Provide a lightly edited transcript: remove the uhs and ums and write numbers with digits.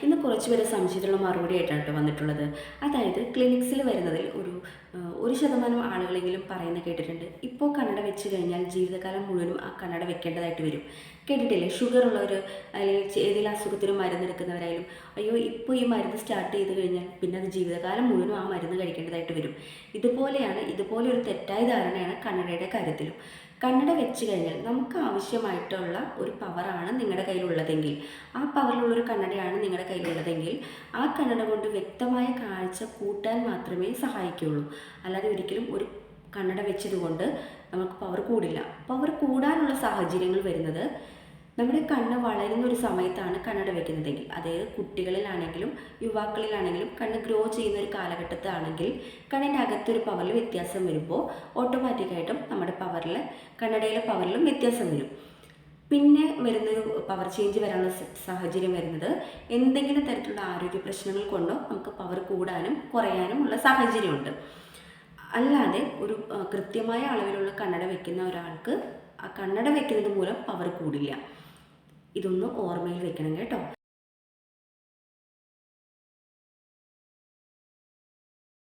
ഇന്ന് കുറച്ച് പേര് സംശയത്തിലുള്ള മറുപടി ആയിട്ടാണ് കേട്ടോ വന്നിട്ടുള്ളത്. അതായത് ക്ലിനിക്സിൽ വരുന്നതിൽ ഒരു 1% ആളുകളെങ്കിലും പറയുന്നത് കേട്ടിട്ടുണ്ട്, ഇപ്പോൾ കണ്ണട വെച്ച് കഴിഞ്ഞാൽ ജീവിതകാലം മുഴുവനും ആ കണ്ണട വെക്കേണ്ടതായിട്ട് വരും. കേട്ടിട്ടില്ലേ? ഷുഗർ ഉള്ളവർ അല്ലെങ്കിൽ ഏതെങ്കിലും അസുഖത്തിന് മരുന്നെടുക്കുന്നവരായാലും, അയ്യോ ഇപ്പോൾ ഈ മരുന്ന് സ്റ്റാർട്ട് ചെയ്ത് കഴിഞ്ഞാൽ പിന്നെ അത് ജീവിതകാലം മുഴുവനും ആ മരുന്ന് കഴിക്കേണ്ടതായിട്ട് വരും. ഇതുപോലെ ഒരു തെറ്റായ ധാരണയാണ് കണ്ണടയുടെ കാര്യത്തിലും. കണ്ണട വെച്ച് കഴിഞ്ഞാൽ നമുക്ക് ആവശ്യമായിട്ടുള്ള ഒരു പവറാണ് നിങ്ങളുടെ കയ്യിലുള്ളതെങ്കിൽ, ആ പവറിലുള്ളൊരു കണ്ണടയാണ് നിങ്ങളുടെ കയ്യിലുള്ളതെങ്കിൽ ആ കണ്ണട കൊണ്ട് വ്യക്തമായ കാഴ്ച കൂട്ടാൻ മാത്രമേ സഹായിക്കുകയുള്ളൂ. അല്ലാതെ ഒരിക്കലും ഒരു കണ്ണട വെച്ചതുകൊണ്ട് നമുക്ക് പവർ കൂടില്ല. പവർ കൂടാനുള്ള സാഹചര്യങ്ങൾ വരുന്നത് നമ്മുടെ കണ്ണ് വളരുന്ന ഒരു സമയത്താണ് കണ്ണട വെക്കുന്നതെങ്കിൽ, അതായത് കുട്ടികളിലാണെങ്കിലും യുവാക്കളിലാണെങ്കിലും കണ്ണ് ഗ്രോ ചെയ്യുന്ന ഒരു കാലഘട്ടത്തിലാണെങ്കിൽ കണ്ണിൻ്റെ അകത്തൊരു പവറിൽ വ്യത്യാസം വരുമ്പോൾ ഓട്ടോമാറ്റിക്കായിട്ടും നമ്മുടെ കണ്ണടയിലെ പവറിലും വ്യത്യാസം വരും. പിന്നെ വരുന്നൊരു പവർ ചേഞ്ച് വരാനുള്ള സാഹചര്യം വരുന്നത് എന്തെങ്കിലും തരത്തിലുള്ള ആരോഗ്യ പ്രശ്നങ്ങൾ കൊണ്ടോ നമുക്ക് പവർ കൂടാനും കുറയാനും ഉള്ള സാഹചര്യമുണ്ട്. അല്ലാതെ ഒരു കൃത്യമായ അളവിലുള്ള കണ്ണട വെക്കുന്ന ഒരാൾക്ക് ആ കണ്ണട വെക്കുന്നത് മൂലം പവർ കൂടില്ല. ഇതൊന്ന് ഓർമ്മയിൽ വെക്കണം കേട്ടോ.